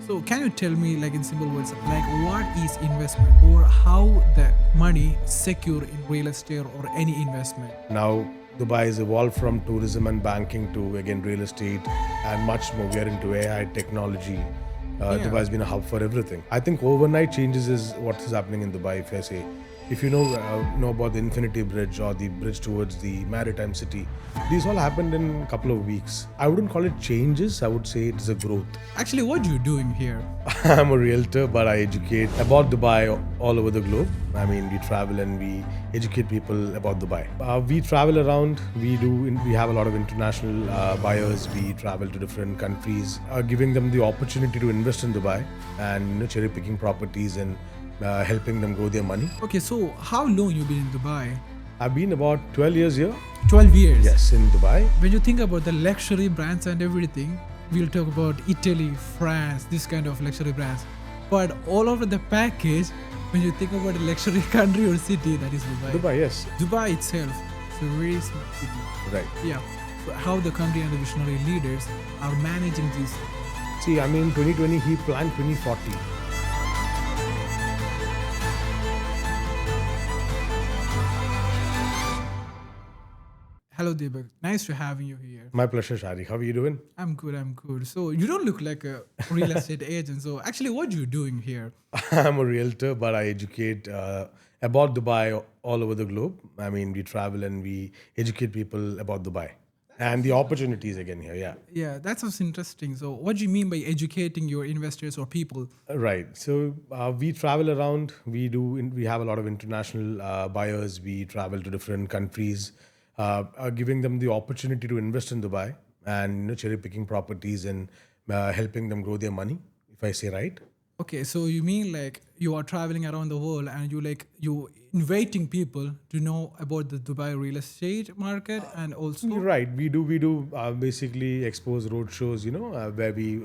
So can you tell me, like in simple words, like what is investment or how the money secure in real estate or any investment? Now, Dubai has evolved from tourism and banking to again real estate and much more. We are into AI technology. Yeah. Dubai has been a hub for everything. I think overnight changes is what is happening in Dubai. If I say, if you know about the Infinity Bridge or the bridge towards the Maritime City, these all happened in a couple of weeks. I wouldn't call it changes. I would say it's a growth. Actually, what you doing here? I'm a realtor, but I educate about Dubai all over the globe. I mean, we travel and we educate people about Dubai. We travel around. We have a lot of international buyers. We travel to different countries, giving them the opportunity to invest in Dubai and cherry picking properties and helping them grow their money. Okay, so how long you been in Dubai? I've been about 12 years here. 12 years. Yes, in Dubai. When you think about the luxury brands and everything, we'll talk about Italy, France, this kind of luxury brands. But all over the package, when you think about a luxury country or city, that is Dubai. Dubai, yes. Dubai itself is a very small city. Right. Yeah. So how the country and the visionary leaders are managing this. See, I mean, 2020, he planned 2040. Hello, Deepak. Nice to having you here. My pleasure, Shari. How are you doing? I'm good. I'm good. So you don't look like a real estate agent. So actually, what you doing here? I'm a realtor, but I educate about Dubai all over the globe. I mean, we travel and we educate people about Dubai and the opportunities again here. Yeah. Yeah, that sounds interesting. So what do you mean by educating your investors or people? Right. So we travel around. We have a lot of international buyers. We travel to different countries, giving them the opportunity to invest in Dubai and cherry picking properties and helping them grow their money. If I say right. Okay, so you mean like you are traveling around the world and you inviting people to know about the Dubai real estate market and also Right, we do basically expose road shows, where we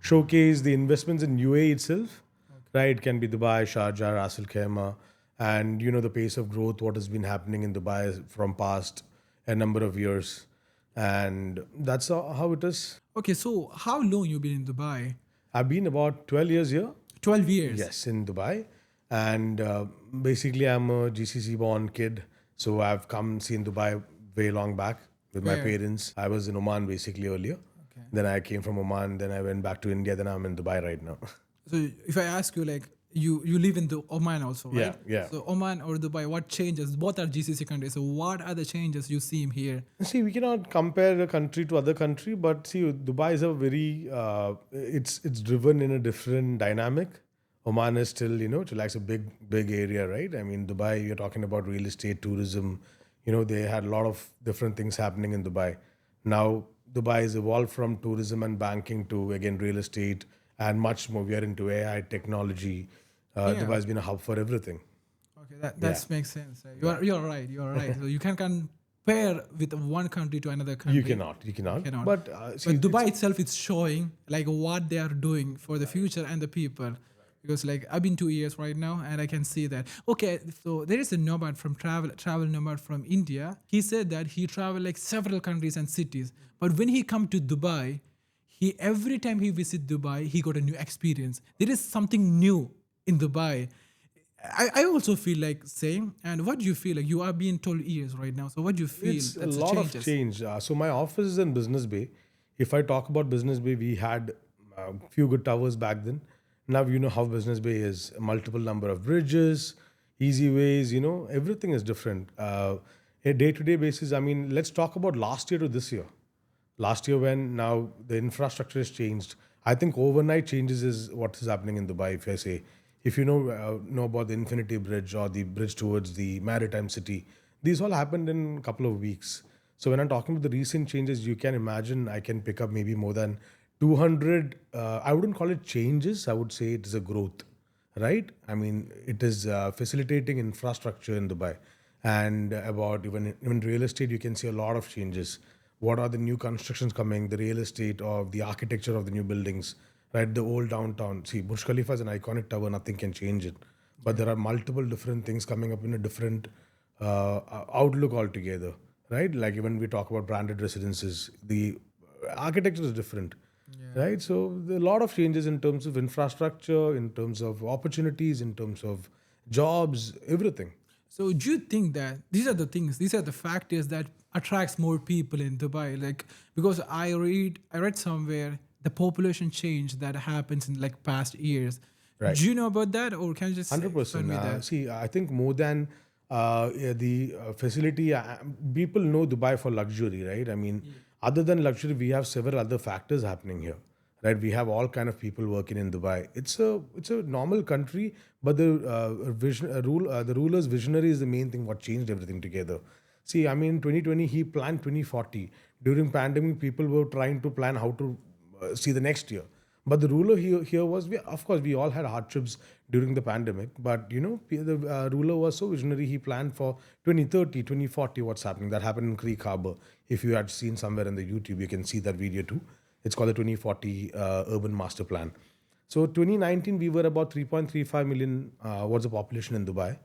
showcase the investments in UAE itself. Right, it can be Dubai, Sharjah, Ras Al Khaimah, and the pace of growth, what has been happening in Dubai from past a number of years, and that's how it is. okay, so how long you been in Dubai? I've been about 12 years here. 12 years. Yes, in Dubai, and basically I'm a GCC born kid, so I've come seen Dubai way long back with my Where? parents. I was in Oman basically earlier. Okay. Then I came from Oman. Then I went back to India. Then I'm in Dubai right now. So if I ask you like you live in the Oman also, right? Yeah. So Oman or Dubai, what changes? Both are GCC countries. So what are the changes you see here? See, we cannot compare a country to other country, but see, Dubai is a very it's driven in a different dynamic. Oman is still, it's like a big area, right? I mean, Dubai, you're talking about real estate, tourism. They had a lot of different things happening in Dubai. Now, Dubai has evolved from tourism and banking to again real estate and much more. We are into AI technology. Yeah. Dubai has been a hub for everything. Okay, that makes sense. You're right. You're right. So you can compare with one country to another country. You cannot. Cannot. But see, But Dubai itself is showing like what they are doing for the future and the people. Because like I've been 2 years right now and I can see that. Okay, so there is a nomad from travel nomad from India. He said that he traveled like several countries and cities. But when he come to Dubai, he every time he visit Dubai, he got a new experience. There is something new in Dubai. I also feel like same. And what do you feel like? You are being 12 years right now. So what do you feel? it's a that's the lot of changes? change. So my office is in Business Bay. If I talk about Business Bay, we had a few good towers back then. Now you know how Business Bay is. A multiple number of bridges, easy ways. Everything is different. A day-to-day basis. I mean, let's talk about last year to this year. Last year, when now the infrastructure has changed, I think overnight changes is what is happening in Dubai. If I say, if you know about the Infinity Bridge or the bridge towards the Maritime City, these all happened in a couple of weeks. So when I'm talking about the recent changes, you can imagine I can pick up maybe more than 200. I wouldn't call it changes. I would say it is a growth, right? I mean, it is facilitating infrastructure in Dubai, and about even real estate, you can see a lot of changes. What are the new constructions coming? The real estate or the architecture of the new buildings, right? The old downtown. See, Burj Khalifa is an iconic tower. Nothing can change it. But there are multiple different things coming up in a different outlook altogether, right? Like even we talk about branded residences, the architecture is different. Yeah. right? So there are a lot of changes in terms of infrastructure, in terms of opportunities, in terms of jobs, everything. So do you think that these are the things, these are the factors that attracts more people in Dubai? Like because I read somewhere the population change that happens in like past years. Right. Do you know about that, or can you just explain 100%. me that? See, I think more than yeah, the facility, people know Dubai for luxury, right? I mean, other than luxury, we have several other factors happening here, right? We have all kind of people working in Dubai. It's a normal country, but the ruler's visionary is the main thing. What changed everything together? See, I mean, 2020 he planned 2040. During pandemic, people were trying to plan how to see the next year. But the ruler here was, of course, we all had hardships during the pandemic. But, the ruler was so visionary. He planned for 2030, 2040, what's happening. That happened in Creek Harbor. If you had seen somewhere in the YouTube, you can see that video too. It's called the 2040 Urban Master Plan. So 2019, we were about 3.35 million was the population in Dubai.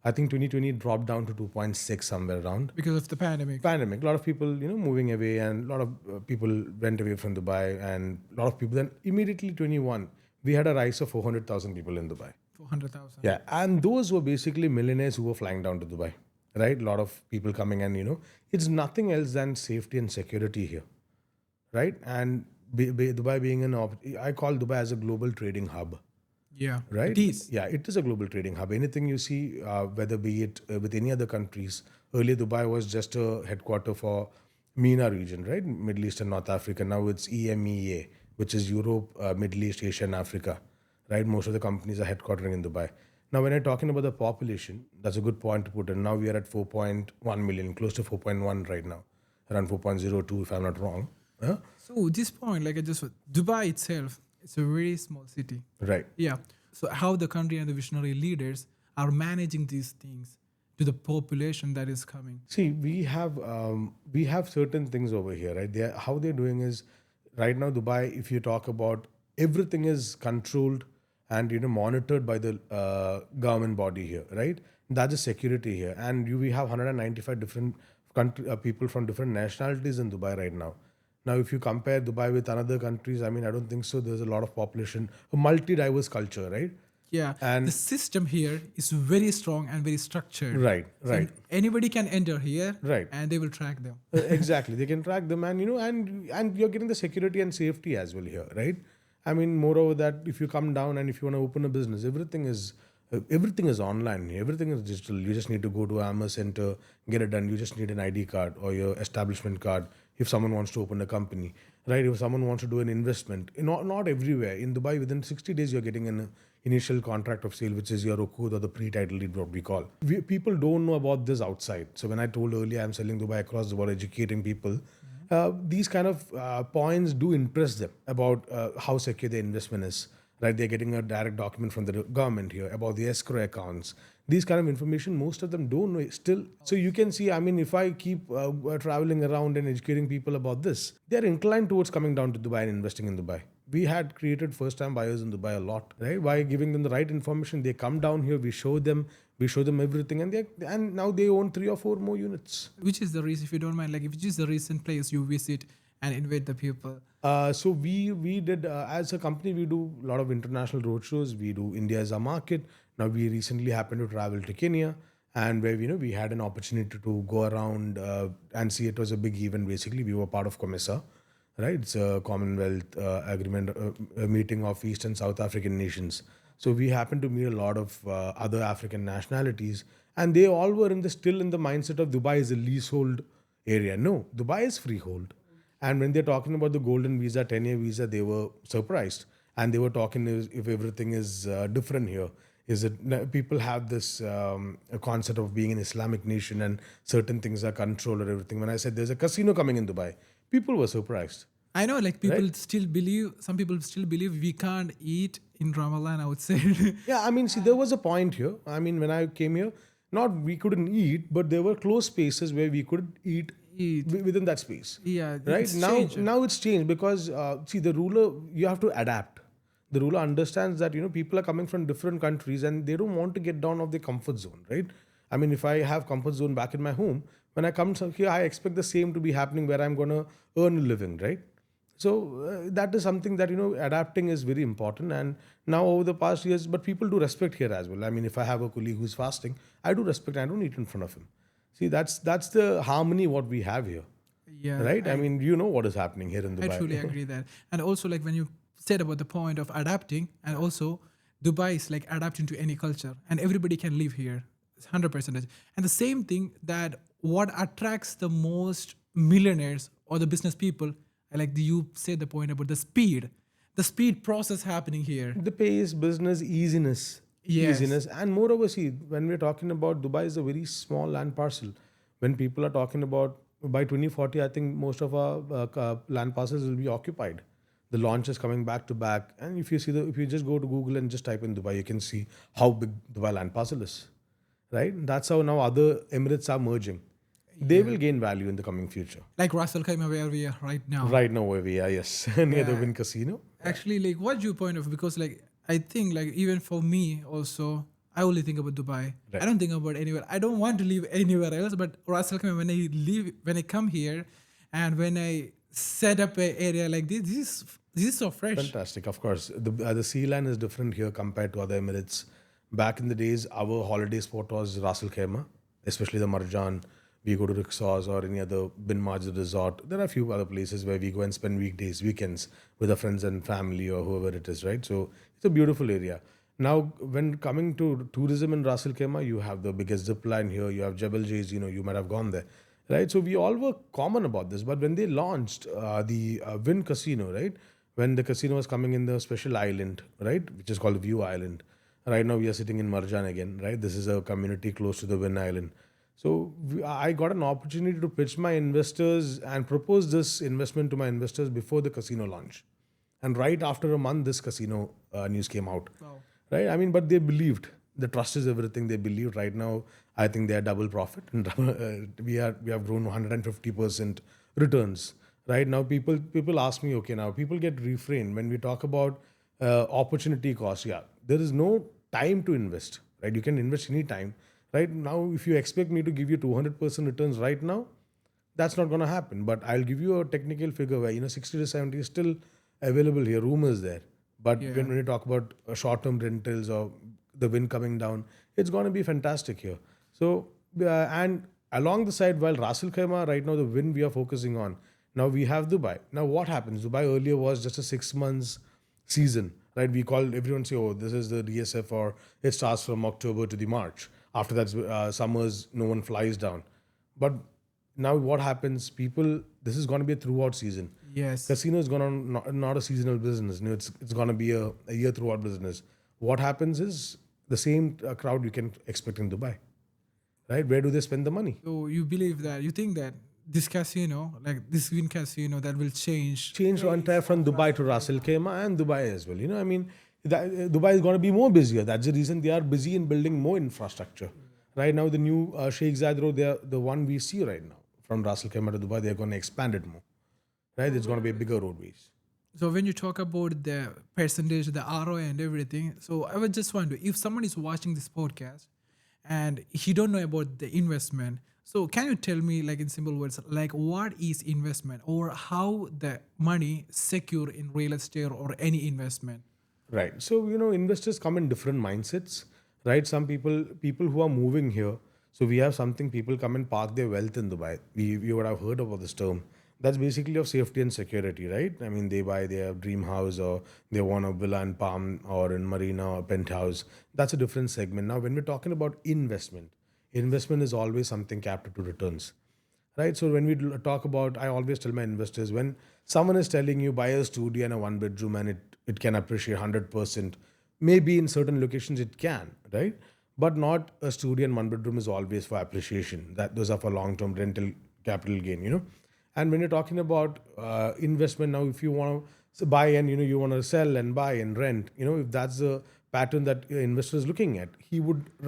I think 2020 dropped down to 2.6 somewhere around Because of the pandemic. pandemic. A lot of people, moving away, and a lot of people went away from Dubai, and a lot of people. Then immediately 21, we had a rise of 400,000 people in Dubai. 400,000. Yeah, and those were basically millionaires who were flying down to Dubai, right? A lot of people coming, and it's nothing else than safety and security here, right? And Dubai being I call Dubai as a global trading hub, Yeah. right? It is. Yeah, it is a global trading hub. Anything you see, whether be it with any other countries, earlier Dubai was just a headquarter for MENA region, right? Middle East and North Africa. Now it's EMEA, which is Europe, Middle East, Asia, and Africa, right? Most of the companies are headquartering in Dubai. Now, when I'm talking about the population, that's a good point to put in. Now we are at 4.1 million, close to 4.1 right now, around 4.02 if I'm not wrong. Huh? So this point, like I just Dubai itself, it's a very small city. Right. Yeah. So how the country and the visionary leaders are managing these things to the population that is coming. See, we have certain things over here, right? How they're doing is right now Dubai. If you talk about everything is controlled and monitored by the government body here, right? That's the security here, and we have 195 different people from different nationalities in Dubai right now. Now, if you compare Dubai with other countries, I mean, I don't think so. There's a lot of population, a multi-diverse culture, right? Yeah. The And system here is very strong and very structured. right, So right. anybody can enter here Right. and they will track them. Exactly, they can track them, and and you're getting the security and safety as well here, right? I mean, moreover, that if you come down and if you want to open a business, everything is online. Everything is digital. You just need to go to Amazon Center, get it done. You just need an ID card or your establishment card if someone wants to open a company, right? If someone wants to do an investment, not everywhere in Dubai, within 60 days you're getting an initial contract of sale, which is your Okud or the pre-title deed, what we call. People don't know about this outside. So when I told earlier I'm selling Dubai across the world, educating people, these kind of points do impress them about how secure their investment is. Right, they're getting a direct document from the government here about the escrow accounts. These kind of information, most of them don't know still. So you can see, I mean, if I keep traveling around and educating people about this, they're inclined towards coming down to Dubai and investing in Dubai. We had created first-time buyers in Dubai a lot, right? By giving them the right information, they come down here, we show them everything, and now they own 3 or 4 more units. Which is the reason, if you don't mind, like which is the recent place you visit and invite the people? So we did as a company, we do a lot of international roadshows. We do India as a market. Now we recently happened to travel to Kenya, and where we had an opportunity to go around and see. It was a big event. Basically, we were part of COMESA, right? It's a Commonwealth agreement a meeting of East and South African nations. So we happened to meet a lot of other African nationalities, and they all were still in the mindset of Dubai is a leasehold area. No, Dubai is freehold. And when they're talking about the golden visa, 10-year visa, they were surprised. And they were talking if everything is different here. Is it people have this a concept of being an Islamic nation and certain things are controlled or everything. When I said there's a casino coming in Dubai, people were surprised. I know, like people Right. still believe, some people still believe we can't eat in Ramadan outside. Yeah, I mean, see, there was a point here. I mean, when I came here, not we couldn't eat, but there were close spaces where we could eat Eat. within that space. Yeah, Right it's now, changed. now it's changed because see, the ruler, you have to adapt. The ruler understands that people are coming from different countries and they don't want to get down of their comfort zone, right? I mean, if I have comfort zone back in my home, when I come here, I expect the same to be happening where I'm gonna earn a living, right? So that is something that adapting is very important. And now over the past years, but people do respect here as well. I mean, if I have a colleague who's fasting, I do respect. I don't eat in front of him. See, that's the harmony what we have here, Yeah, right? I mean, you know what is happening here in I Dubai. truly agree that. And also, like when you said about the point of adapting, and also Dubai is like adapting to any culture, and everybody can live here, 100%. And the same thing that what attracts the most millionaires or the business people, like you said the point about the speed process happening here. The pace, business, Yes. easiness, and moreover, see, when we're talking about Dubai is a very small land parcel. When people are talking about by 2040, I think most of our land parcels will be occupied. The launch is coming back to back, and if you just go to Google and just type in Dubai, you can see how big Dubai land parcel is, right? That's how now other Emirates are merging. They Yeah. will gain value in the coming future. Like Russell Khaimah, where we are right now. Right now, where we are, yes, near the Yeah. Win Casino. Actually, like, what's your point of? Because, like, I think, like, even for me, also, I only think about Dubai. I Right. don't think about anywhere. I don't want to live anywhere else. But Russell, when I leave, when I come here, and when I set up a area like this is so fresh. Fantastic, of course. The sea line is different here compared to other Emirates. Back in the days, our holiday spot was Ras Al Khaimah, especially the Marjan. We go to Rixos or any other Bin Majid resort. There are a few other places where we go and spend weekdays, weekends with our friends and family or whoever it is, right? So it's a beautiful area. Now, when coming to tourism in Ras Al Khaimah, you have the biggest zip line here. You have Jebel Jays. You might have gone there, right? So we all were common about this. But when they launched the Win Casino, right? When the casino was coming in the special island, right, which is called View Island. Right now we are sitting in Marjan again, right? This is a community close to the Win Island. So I got an opportunity to pitch my investors and propose this investment to my investors before the casino launch. And right after a month, this casino news came out, Wow. right? I mean, but they believed. The trust is everything. They believed. Right now, I think they are double profit, and we have grown 150% returns. Right now, people ask me, okay, now people get refrained when we talk about opportunity cost. Yeah, there is no time to invest. Right, you can invest any time. Right now, if you expect me to give you 200% returns right now, that's not going to happen. But I'll give you a technical figure where 60 to 70 is still available here. Room is there. But Yeah. when you talk about short-term rentals or the wind coming down, it's going to be fantastic here. So and along the side, while Ras Al Khaimah right now the wind we are focusing on. Now we have Dubai. Now what happens? Dubai earlier was just a 6 months season, right? We call everyone say, oh, this is the DSF, or it starts from October to the March. After that, summers, no one flies down. But now what happens? People, this is going to be a throughout season. Yes. Casino is going to not a seasonal business. It's going to be a year throughout business. What happens is the same crowd you can expect in Dubai, right? Where do they spend the money? So you believe that you think that this casino, like this Win casino, that will change. Change entire from Dubai to Ras Al Khaimah and Dubai as well. I mean, Dubai is going to be more busier. That's the reason they are busy in building more infrastructure. Right now, the new Sheikh Zayed Road, the one we see right now from Ras Al Khaimah to Dubai, they're going to expand it more. Right? It's going to be a bigger roadways. So when you talk about the percentage, the ROI and everything, so I was just wondering if someone is watching this podcast and he don't know about the investment, so can you tell me, like in simple words, like what is investment or how the money secure in real estate or any investment? Right. So, investors come in different mindsets, right? Some people who are moving here. So we have something, people come and park their wealth in Dubai. You would have heard about this term. That's basically of safety and security, right? I mean, they buy their dream house or they want a villa in Palm or in Marina or penthouse. That's a different segment. Now, when we're talking about investment is always something capped to returns, right? So when we talk about, I always tell my investors, when someone is telling you buy a studio and a one bedroom and it can appreciate 100%, maybe in certain locations it can, right? But not a studio and one bedroom is always for appreciation. That those are for long term rental capital gain. And when you're talking about investment now, if you want to buy and you want to sell and buy and rent, if that's the pattern that your investor is looking at,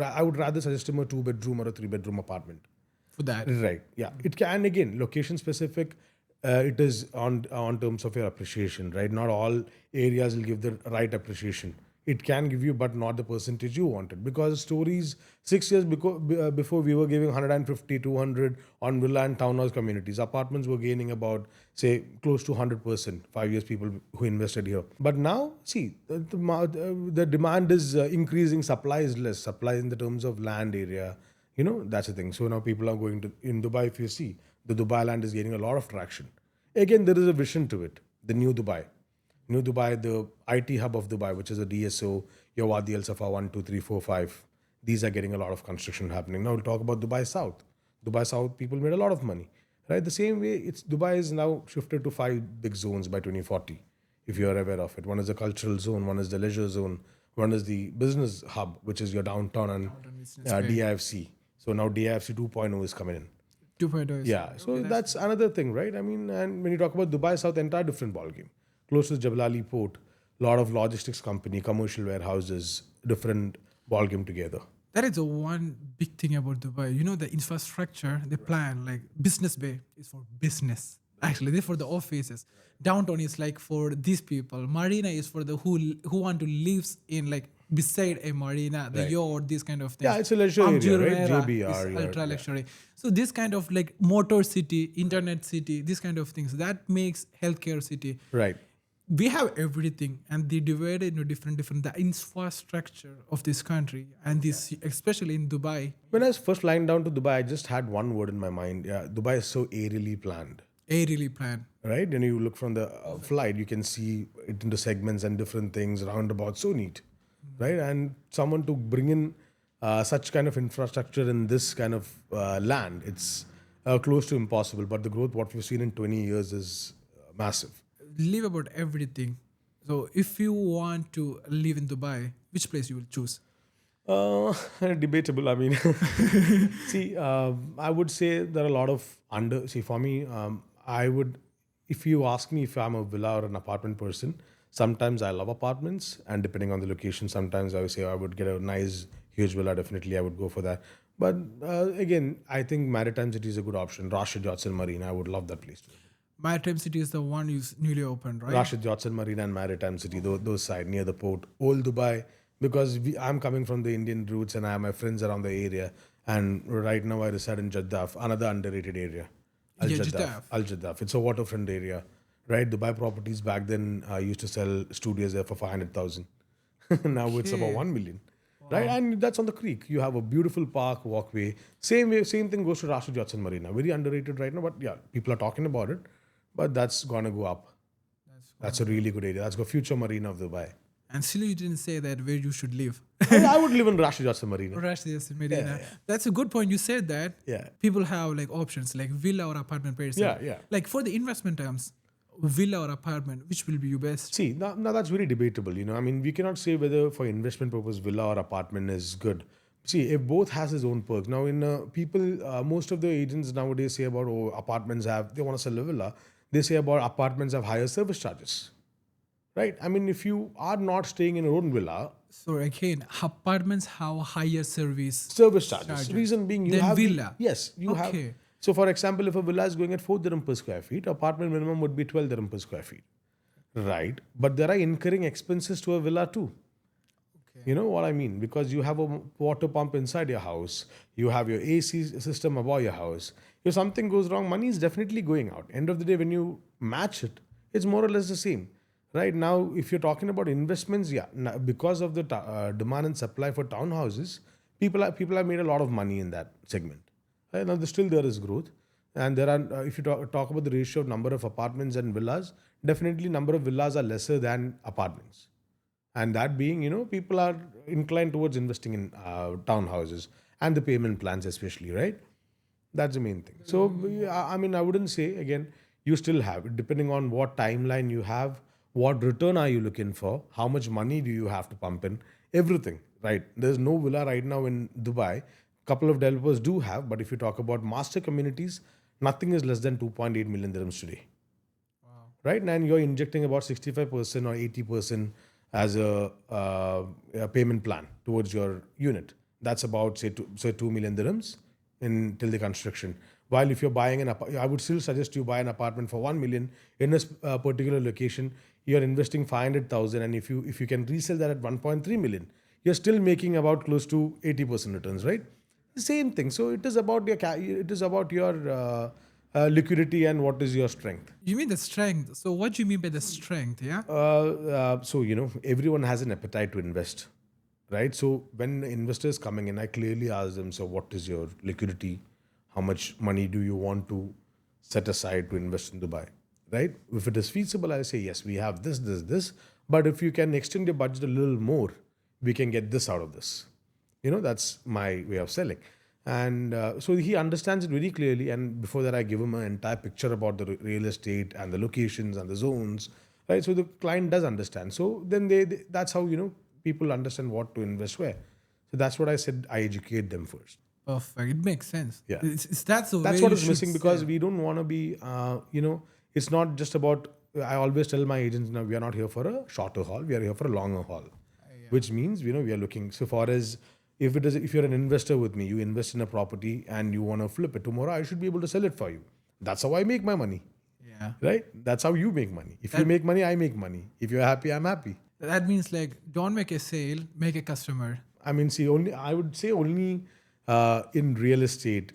I would rather suggest him a 2 bedroom or a 3 bedroom apartment. For that. Right. Yeah. It can, again, location specific. It is on terms of your appreciation, right? Not all areas will give the right appreciation. it can give you, but not the percentage you wanted. Because stories 6 years before we were giving 150, 200 on villa and townhouse communities. Apartments were gaining about, say, close to 100%, 5 years people who invested here. But now, see, the demand is increasing, supply is less. Supply in the terms of land area, that's the thing. So now people are going to, in Dubai, if you see, the Dubai land is gaining a lot of traction. Again, there is a vision to it, the new Dubai. New Dubai, the IT hub of Dubai, which is a DSO, your Wadi Al Safa 1, 2, 3, 4, 5. These are getting a lot of construction happening. Now we'll talk about Dubai South. Dubai South, people made a lot of money. Right? The same way, Dubai is now shifted to 5 big zones by 2040, if you are aware of it. One is the cultural zone, one is the leisure zone, one is the business hub, which is your downtown and Business Bay. DIFC. So now DIFC 2.0 is coming in. 2.0 is Yeah, so that's another thing, right? I mean, and when you talk about Dubai South, entire different ballgame. Close to the Jebel Ali port, lot of logistics company, commercial warehouses, different ballgame together. that is the one big thing about Dubai. You know, the infrastructure, the plan, like Business Bay is for business. Actually, they're for the offices. Downtown is like for these people. Marina is for the who want to live in like beside a marina, the yacht, these kind of things. Yeah, it's a leisure area, right? Jumeirah JBR, is yeah, ultra yeah. luxury. So this kind of like motor city, internet city, these kind of things that makes healthcare city. Right. We have everything, and they divide it into different the infrastructure of this country, and this especially in Dubai, When I was first flying down to Dubai, I just had one word in my mind. Yeah, Dubai is so aerially planned. aerially planned. Right? And you look from the flight, you can see it into segments and different things, roundabouts, so neat. Right? And someone to bring in such kind of infrastructure in this kind of land, it's close to impossible. But the growth, what we've seen in 20 years, is massive. Live about everything. So if you want to live in Dubai, which place you will choose? Debatable. I mean, see, I would say there are a lot of See, for me, I would, if you ask me if I'm a villa or an apartment person, sometimes I love apartments, and depending on the location, sometimes I would say I would get a nice, huge villa. Definitely, I would go for that. But again, I think Maritime City is a good option. Rashid Johnson Marine, I would love that place too. Maritime City is the one who's newly opened, right? Rashid Johnson Marine and Maritime City, those side near the port, old Dubai. Because I'm coming from the Indian roots and I have my friends around the area. And right now I reside in Jaddaf, another underrated area. Yeah, Jaddaf. Al Jaddaf. It's a waterfront area, right? Dubai Properties back then used to sell studios there for 500,000. Now it's about 1 million. Right? And that's on the creek. You have a beautiful park, walkway. Same thing goes to Rashid Johnson Marina. Very underrated right now, but yeah, people are talking about it. But that's gonna go up. That's a really good area. That's got future marina of Dubai. And still you didn't say that where you should live. I would live in Rashid Johnson Marina. Rashid Medina. That's a good point. You said that. Yeah. People have like options like villa or apartment per se. Yeah. Like for the investment terms, villa or apartment, which will be your best? See, now that's very debatable. I mean, we cannot say whether for investment purpose villa or apartment is good. See, if both has its own perks. Now, in most of the agents nowadays say about apartments they want to sell a villa. They say about apartments have higher service charges. Right? I mean, if you are not staying in your own villa, So again, apartments have higher service charges. Reason being, you Than have villa. Yes, you have. Okay. So, for example, if a villa is going at 4 dirham per square feet, apartment minimum would be 12 dirham per square feet. Right? But there are incurring expenses to a villa too. You know what I mean? Because you have a water pump inside your house, you have your AC system above your house. If something goes wrong, money is definitely going out. End of the day, when you match it, it's more or less the same. Right now, if you're talking about investments, because of the demand and supply for townhouses, people have made a lot of money in that segment. Right now, still there is growth, and there are. If you talk about the ratio of number of apartments and villas, definitely number of villas are lesser than apartments, and that being, people are inclined towards investing in townhouses and the payment plans, especially, right? That's the main thing. So, I mean, I wouldn't say again. You still have, depending on what timeline you have. What return are you looking for? How much money do you have to pump in? Everything, right? There's no villa right now in Dubai. Couple of developers do have, but if you talk about master communities, nothing is less than 2.8 million dirhams today. Wow. Right? And you're injecting about 65% or 80% as a payment plan towards your unit. That's about, say 2 million dirhams till the construction. While if you're buying I would still suggest you buy an apartment for 1 million in a particular location. you're investing 500,000, and if you can resell that at 1.3 million, you're still making about close to 80% returns, right? Same thing. So it is about your liquidity and what is your strength. You mean the strength? So what do you mean by the strength? Yeah. So everyone has an appetite to invest, right? So when investors coming in, I clearly ask them, so what is your liquidity? How much money do you want to set aside to invest in Dubai, right? If it is feasible, I say yes, we have this, but if you can extend your budget a little more, we can get this out of this. That's my way of selling. And so he understands it very clearly. And before that, I give him an entire picture about the real estate and the locations and the zones, right? So the client does understand. So then that's how people understand what to invest where. So that's what I said. I educate them first. Perfect. It makes sense. Yeah. That's the That's way what you is should missing, because sell. we don't want to be, it's not just about. I always tell my agents, now we are not here for a shorter haul. We are here for a longer haul, which means we are looking so far as if you're an investor with me, you invest in a property and you want to flip it tomorrow, I should be able to sell it for you. That's how I make my money, Yeah. right? That's how you make money. If you make money, I make money. If you're happy, I'm happy. That means like don't make a sale, make a customer. I mean, see, I would say only in real estate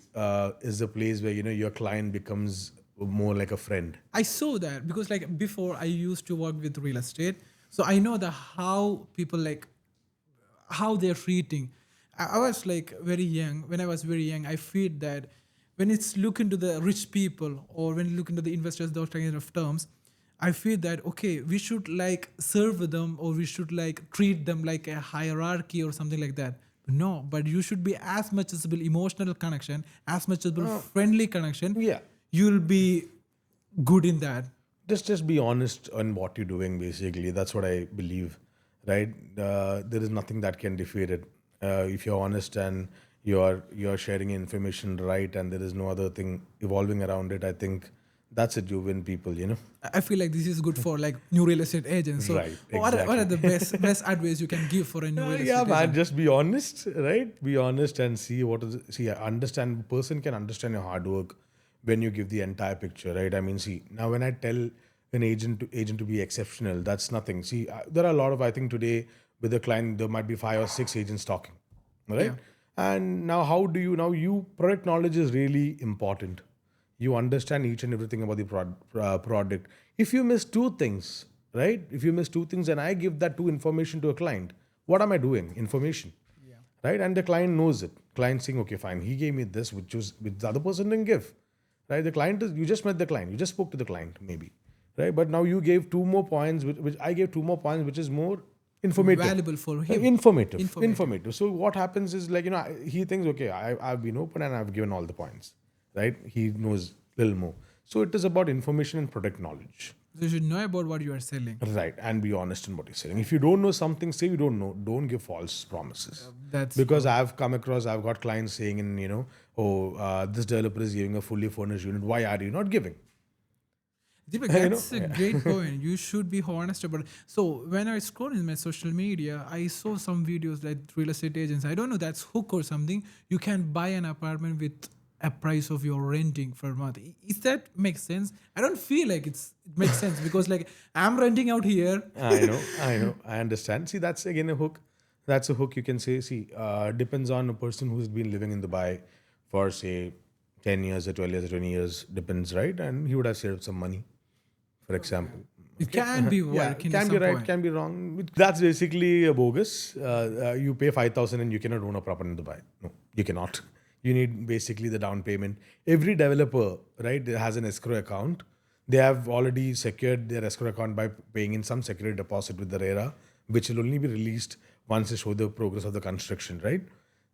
is the place where your client becomes more like a friend. I saw that because like before I used to work with real estate. So I know the how people like how they're treating. I was like very young. When I was very young, I feel that when it's look into the rich people or when you look into the investors, those kind of terms, I feel that okay, we should like serve them or we should like treat them like a hierarchy or something like that. No, but you should be as much as possible emotional connection, as much as possible friendly connection. Yeah. You'll be good in that. Just be honest on what you're doing, basically. That's what I believe, right? There is nothing that can defeat it. If you're honest and you're sharing information right, and there is no other thing evolving around it, I think that's it. You win people. I feel like this is good for like new real estate agents. So Right, what are the exactly. best advice you can give for a new real Yeah, estate man. agent? Just be honest, right? Be honest and see what is. See, understand. Person can understand your hard work when you give the entire picture, right? I mean, see, now when I tell an agent to be exceptional, that's nothing. See, there are a lot of, I think today with a client there might be 5 or 6 agents talking, right? Yeah. And now how do you now you product knowledge is really important. You understand each and everything about the product. If you miss two things, right? If you miss two things and I give that two information to a client, what am I doing? Information, Yeah. right? And the client knows it. Client saying, okay, fine, he gave me this, which the other person didn't give, right? The client is, you just met the client, you just spoke to the client, maybe, right? But now you gave two more points, which I gave two more points, which is more informative. Valuable for him. Informative. So what happens is like, he thinks, okay, I've been open and I've given all the points, right? He knows a little more. So it is about information and product knowledge. So you should know about what you are selling. Right, and be honest in what you're saying. If you don't know something, say you don't know. Don't give false promises. That's Because I've got clients saying, this developer is giving a fully furnished unit. Why are you not giving? Deepak, that's a great point. You should be honest about it. So when I scroll in my social media, I saw some videos like real estate agents. I don't know that's hook or something. You can buy an apartment with a price of your renting for a month. Is that makes sense? I don't feel like it makes sense because like I'm renting out here. I understand. See, that's again a hook. That's a hook you can say. See, depends on a person who's been living in Dubai for say 10 years or 12 years or 20 years, depends, right? And he would have saved some money, for example. It can be Yeah, working. can at be some right, point. can be wrong. That's basically a bogus. You pay 5,000 and you cannot own a property in Dubai. No, you cannot. You need basically the down payment. Every developer, right, has an escrow account. They have already secured their escrow account by paying in some security deposit with the RERA, which will only be released once they show the progress of the construction, right?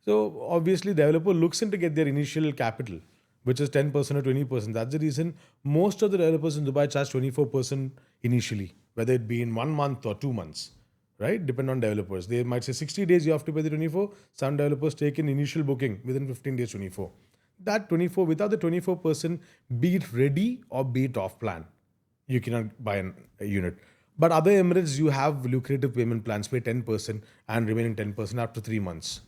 So obviously, developer looks in to get their initial capital, which is 10% or 20%. That's the reason most of the developers in Dubai charge 24% initially, whether it be in 1 month or 2 months, right? Depend on developers. They might say 60 days you have to pay the 24. Some developers take an initial booking within 15 days, 24. That 24, without the 24%, be it ready or be it off plan, you cannot buy a unit. But other Emirates, you have lucrative payment plans, pay 10% and remaining 10% after 3 months.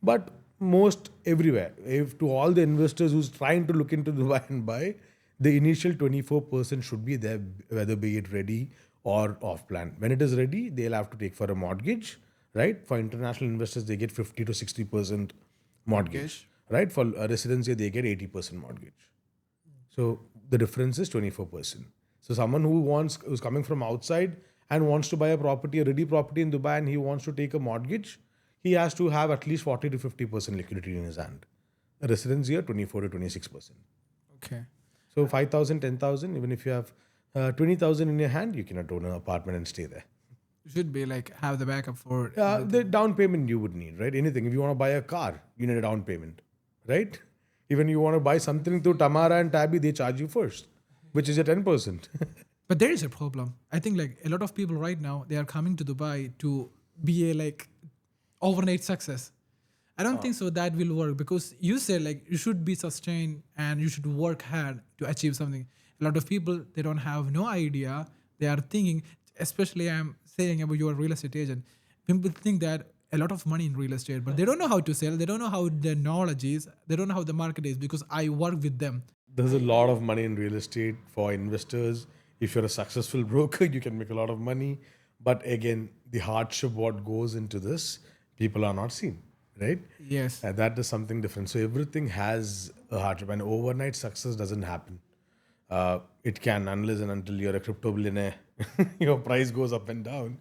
But most everywhere, if to all the investors who's trying to look into Dubai and buy, the initial 24% should be there, whether be it ready or off plan. When it is ready, they'll have to take for a mortgage, right? For international investors, they get 50 to 60% mortgage, Mortgage. right? For a residency, they get 80% mortgage. So the difference is 24%. So someone who's coming from outside and wants to buy a property, a ready property in Dubai, and he wants to take a mortgage, he has to have at least 40 to 50% liquidity in his hand. A residence here, 24 to 26%. Okay. So 5,000, 10,000. Even if you have 20,000 in your hand, you cannot own an apartment and stay there. Should be like have the backup for The everything. down payment you would need, right? Anything. If you want to buy a car, you need a down payment, right? Even you want to buy something through Tamara and Tabby, they charge you first, which is a 10%. But there is a problem. I think like a lot of people right now they are coming to Dubai to be a like overnight success. I don't think so that will work because you said like you should be sustained and you should work hard to achieve something. A lot of people they don't have no idea. They are thinking, especially I'm saying about your real estate agent. People think that a lot of money in real estate, but they don't know how to sell. They don't know how the knowledge is. They don't know how the market is because I work with them. There's a lot of money in real estate for investors. If you're a successful broker, you can make a lot of money. But again, the hardship, what goes into this, people are not seen, right? Yes. And that is something different. So everything has a hardship, and overnight success doesn't happen. It can, unless and until you're a crypto billionaire, your price goes up and down.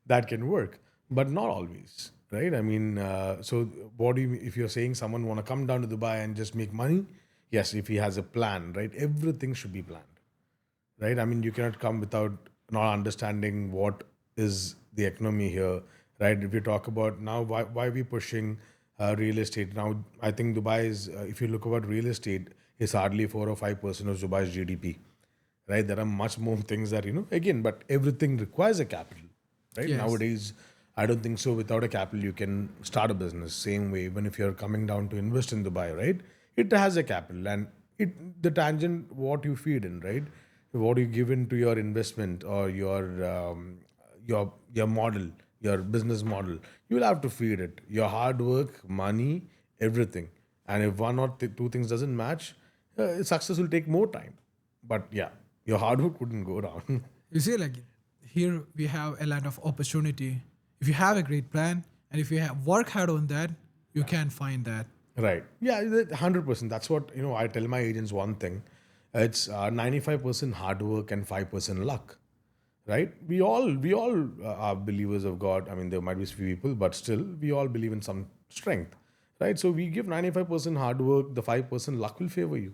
That can work, but not always, right? I mean, so what do you? If you're saying someone want to come down to Dubai and just make money, yes, if he has a plan, right? Everything should be planned, right? I mean, you cannot come without not understanding what is the economy here, right? If you talk about now, why are we pushing real estate now? I think Dubai is, if you look about real estate, is hardly 4 or 5% of Dubai's GDP, right? There are much more things that again, but everything requires a capital, right? Yes. Nowadays, I don't think so. Without a capital, you can start a business. Same way, even if you're coming down to invest in Dubai, right? It has a capital, and the tangent what you feed in, right? What you give into your investment or your model, your business model, you will have to feed it. Your hard work, money, everything. And if one or two things doesn't match, success will take more time. But yeah, your hard work wouldn't go down. You see, like here we have a land of opportunity. If you have a great plan and if you have work hard on that, you can find that. Right. Yeah, 100%. That's what, I tell my agents one thing. It's 95% hard work and 5% luck. Right? We all are believers of God. I mean, there might be few people, but still, we all believe in some strength. Right? So we give 95% hard work, the 5% luck will favor you.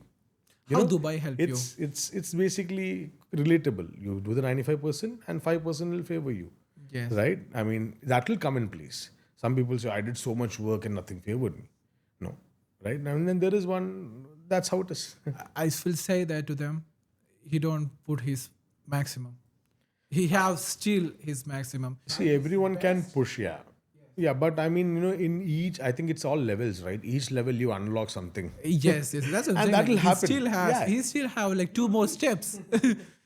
You How know, Dubai help you? it's basically relatable. You do the 95% and 5% will favor you. Yes. Right? I mean, that will come in place. Some people say, I did so much work and nothing favored me. No. Right? And then there is one, that's how it is. I will say that to them. He don't put his maximum. He have still his maximum. See, everyone can push, yeah. Yeah, but I mean, in each, I think it's all levels, right? Each level you unlock something. Yes, yes, that's what I'm And saying. that Like, will he happen. still has. Yeah. He still have like two more steps.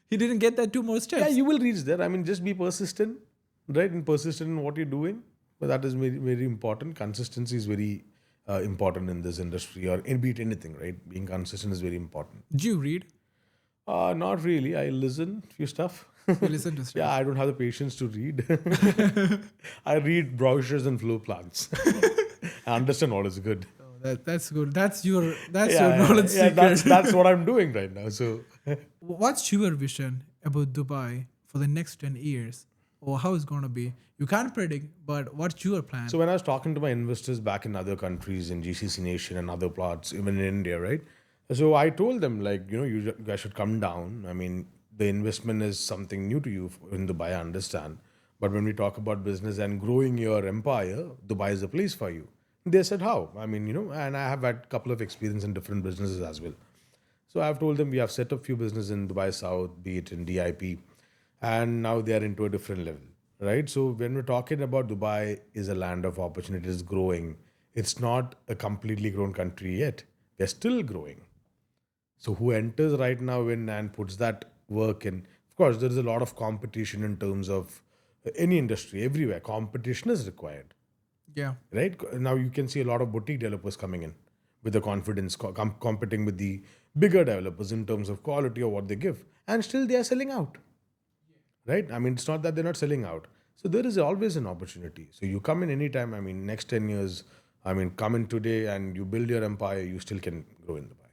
He didn't get that two more Yeah, steps. you will reach there. I mean, just be persistent, right? And persistent in what you're doing. But that is very, very important. Consistency is very important in this industry or in be it anything, right? Being consistent is very important. Do you read? Not really. I listen few stuff. You listen to Yeah, stuff. I don't have the patience to read. I read brochures and flow plans. I understand what is good. Oh, that's good. That's your Yeah, knowledge yeah, secret. that's what I'm doing right now. So What's your vision about Dubai for the next 10 years? Or how it's going to be? You can't predict, but what's your plan? So when I was talking to my investors back in other countries, in GCC nation and other plots, even in India, right? So I told them like, you guys should come down. I mean, the investment is something new to you in Dubai, I understand. But when we talk about business and growing your empire, Dubai is a place for you. They said how? I mean, and I have had a couple of experience in different businesses as well. So I've told them we have set up few business in Dubai South, be it in DIP, and now they are into a different level, right? So when we're talking about Dubai is a land of opportunities growing, it's not a completely grown country yet. We're still growing. So who enters right now in and puts that work in? Of course, there is a lot of competition in terms of any industry everywhere. Competition is required, Yeah. right? Now you can see a lot of boutique developers coming in with the confidence, competing with the bigger developers in terms of quality or what they give, and still they are selling out. right? I mean, it's not that they're not selling out. So there is always an opportunity. So you come in anytime. I mean, next 10 years, I mean, come in today and you build your empire, you still can grow in Dubai,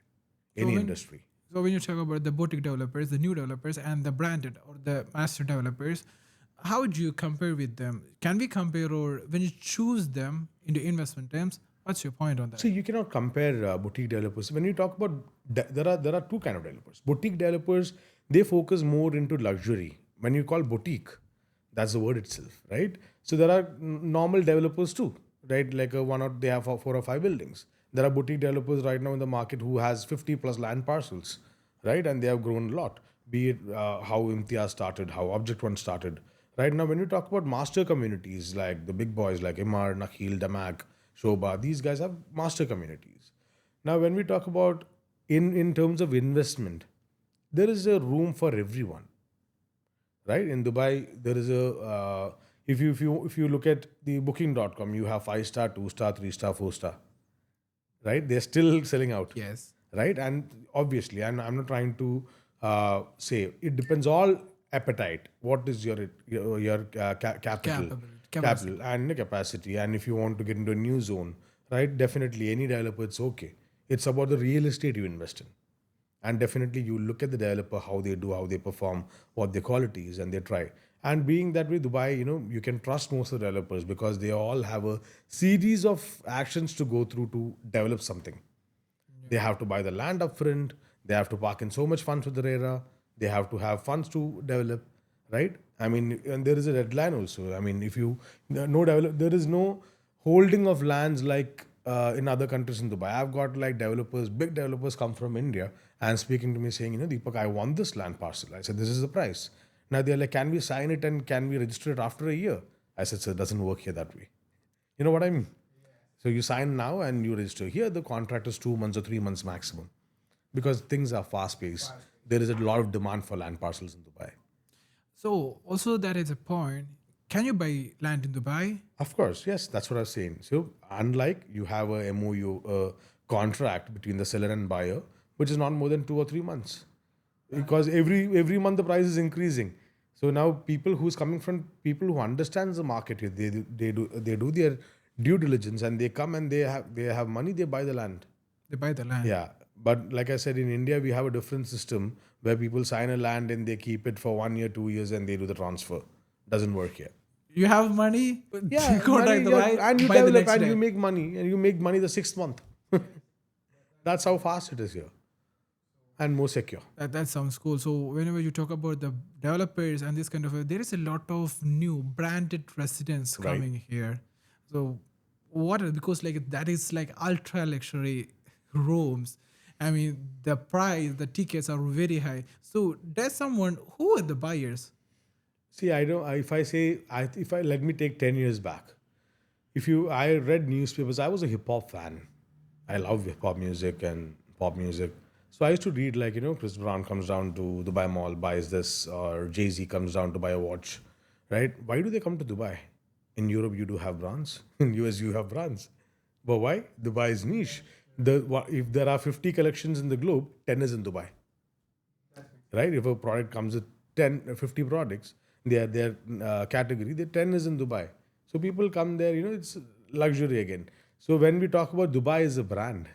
So any when industry. so when you talk about the boutique developers, the new developers, and the branded or the master developers, how would you compare with them? Can we compare, or when you choose them in the investment terms, what's your point on See, that? you cannot compare boutique developers. When you talk about there are two kind of developers. Boutique developers, they focus more into luxury. When you call boutique, that's the word itself, right? So there are normal developers too, right? Like one or they have four or five buildings. There are boutique developers right now in the market who has 50 plus land parcels, right? And they have grown a lot. Be it how Imtiaz started, how Object One started. Right now, when you talk about master communities like the big boys like Imar, Nakhil, Damak, Shobha, these guys have master communities. Now, when we talk about in terms of investment, there is a room for everyone, right? In Dubai, there is a if you look at the Booking.com, you have 5 star, 2 star, 3 star, 4 star, right? They're still selling out, Yes, right? And obviously, and I'm not trying to say it depends all appetite. What is your capital, capability, capacity. and the capacity, and if you want to get into a new zone, right? Definitely, any developer, it's okay. It's about the real estate you invest in. And definitely you look at the developer, how they do, how they perform, what their quality is, and they try. And being that way, Dubai, you can trust most of the developers because they all have a series of actions to go through to develop something. They have to buy the land upfront. They have to park in so much funds with the RERA. They have to have funds to develop, right? I mean, and there is a deadline also. I mean, if you no develop, there is no holding of lands like in other countries in Dubai. I've got like developers, big developers come from India and speaking to me saying, Deepak, I want this land parcel. I said, this is the price. Now they're like, can we sign it and can we register it after a year? I said, sir, it doesn't work here that way. You know what I mean? So you sign now and you register. Here, the contract is 2 months or 3 months maximum because things are fast paced. There is a lot of demand for land parcels in Dubai. So also that is a point. Can you buy land in Dubai? Of course, yes, that's what I was saying. So, unlike you have a MOU contract between the seller and buyer, which is not more than 2 or 3 months, because every month the price is increasing. So now people who's coming from people who understands the market, they do their due diligence and they come and they have money, they buy the land. They buy the land. Yeah, but like I said, in India we have a different system where people sign a land and they keep it for 1 year, 2 years, and they do the transfer. Doesn't work here. You have money, Yeah, money, contract the yeah, land, and you buy the develop next and you day. make money, and you make money the 6th month. That's how fast it is here, and more secure. That sounds cool. So whenever you talk about the developers and this kind of, there is a lot of new branded residents Right. coming here. So what? Because like that is like ultra luxury rooms. I mean, the price, the tickets are very high. So there's someone who are the buyers. See, I don't. If I say, if I let me take 10 years back. I read newspapers. I was a hip hop fan. I love hip hop music and pop music. So I used to read like Chris Brown comes down to Dubai Mall, buys this, or Jay Z comes down to buy a watch, right? Why do they come to Dubai? In Europe, you do have brands. In US, you have brands. But why? Dubai is niche. If there are 50 collections in the globe, 10 is in Dubai, right? If a product comes with 10, 50 products, their category, the 10 is in Dubai. So people come there, it's luxury again. So when we talk about Dubai is a brand,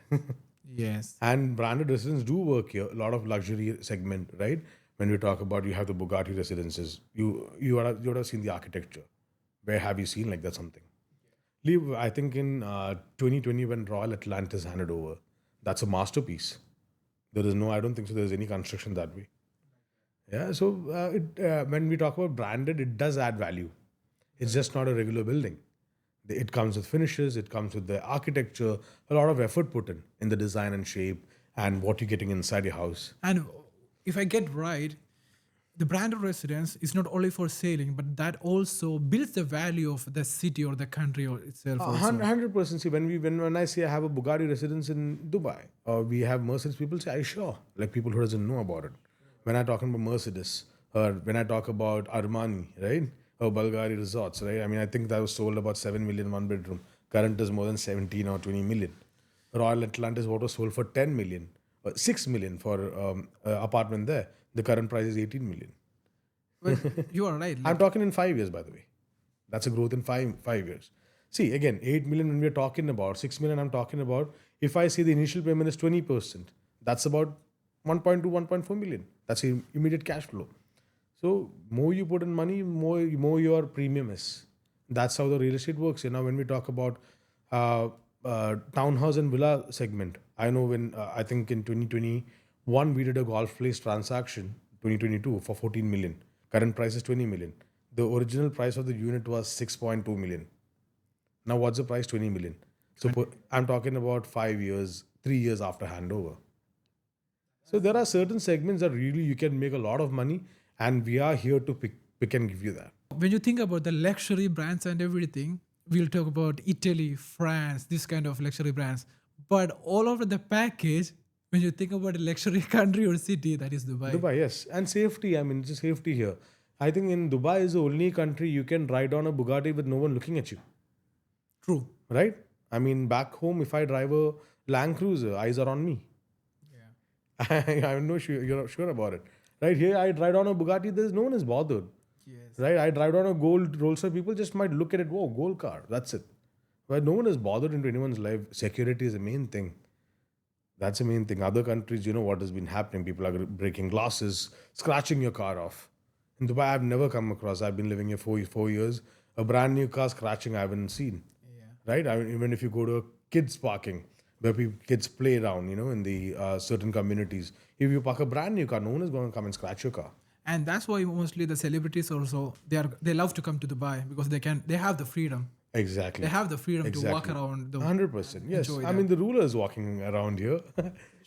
Yes. and branded residences do work here, a lot of luxury segment, right? When we talk about you have the Bugatti residences, you would have seen the architecture. Where have you seen like that something? I think in 2020 when Royal Atlantis handed over, that's a masterpiece. I don't think so. There's any construction that way. Yeah, so when we talk about branded, it does add value. It's just not a regular building. It comes with finishes, it comes with the architecture, a lot of effort put in the design and shape and what you're getting inside your house. And if I get right, the branded residence is not only for selling, but that also builds the value of the city or the country or itself also. 100%. See, when I say I have a Bugatti residence in Dubai, or we have Mercedes, people say, "Are you sure?" Like people who doesn't know about it. When I talk about Mercedes, or when I talk about Armani, right, or Bulgari Resorts, right. I mean, I think that was sold about 7 million one bedroom. Current is more than 17 or 20 million. Royal Atlantis, what was sold for 10 million, 6 million for apartment there. The current price is 18 million. But you are right. I'm Like, talking in 5 years, by the way. That's a growth in five years. See, again, 8 million when we're talking about, 6 million I'm talking about. If I say the initial payment is 20%, that's about 1.2, 1.4 million. That's immediate cash flow. So more you put in money, more your premium is. That's how the real estate works. When we talk about townhouse and villa segment, I know when I think in 2021 we did a golf place transaction, 2022 for 14 million. Current price is 20 million. The original price of the unit was 6.2 million. Now what's the price? 20 million. So I'm talking about 5 years, 3 years after handover. So there are certain segments that really you can make a lot of money, and we are here to pick and give you that. when you think about the luxury brands and everything, we'll talk about Italy, France, this kind of luxury brands. But all over the package, when you think about a luxury country or city, that is Dubai. Dubai, yes. And safety, I mean, just safety here. I think in Dubai is the only country you can ride on a Bugatti with no one looking at you, True. right? I mean, back home, if I drive a Land Cruiser, eyes are on me. Yeah. I'm no sure you're not sure about it. Right here, I ride on a Bugatti, there's no one is bothered. Yes. Right? I drive on a gold Rolls Royce, people just might look at it, whoa, gold car. That's it. But no one is bothered into anyone's life. Security is the main thing. That's the main thing. Other countries, you know what has been happening. People are breaking glasses, scratching your car off. In Dubai, I've never come across. I've been living here for 4 years. A brand new car scratching, I haven't seen. Yeah. Right? I mean, even if you go to a kids parking where kids play around, in the certain communities, if you park a brand new car, no one is going to come and scratch your car. And that's why mostly the celebrities also they love to come to Dubai because they have the freedom. Exactly. They have the freedom to walk Exactly. around. 100%. Yes. enjoy I that. mean, the ruler is walking around here.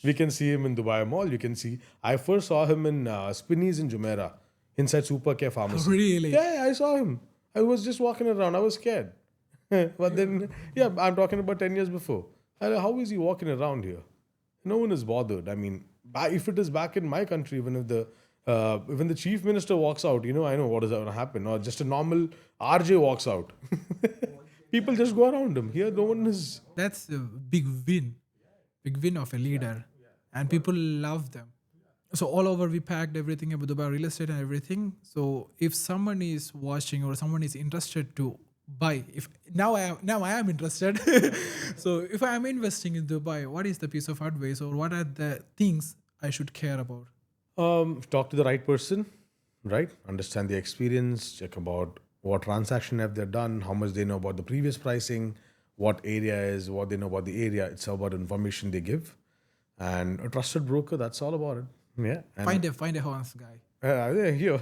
We can see him in Dubai Mall. You can see. I first saw him in Spinneys in Jumeirah, inside Supercare Pharmacy. Really? Yeah, I saw him. I was just walking around. I was scared. But then, yeah, I'm talking about 10 years before. How is he walking around here? No one is bothered. I mean, if it is back in my country, even the chief minister walks out, I know what is going to happen. Or just a normal RJ walks out. People just go around him. Here, no one is. That's a big win of a leader, and people love them. So all over we packed everything about Dubai real estate and everything. So if someone is watching or someone is interested to buy, if now I am interested. So if I am investing in Dubai, what is the piece of advice or what are the things I should care about? Talk to the right person, right? Understand the experience, check about what transaction have they done, how much they know about the previous pricing, what area is, what they know about the area. It's about information they give. And a trusted broker, that's all about it. Yeah. And Find a house guy. yeah, here.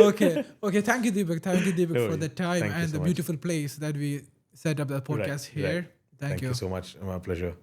Okay. Thank you, Deepak. Thank you, Deepak, No for worries. the time Thank you and so the much. beautiful place that we set up the podcast Right, here. right. Thank you. So much. My pleasure.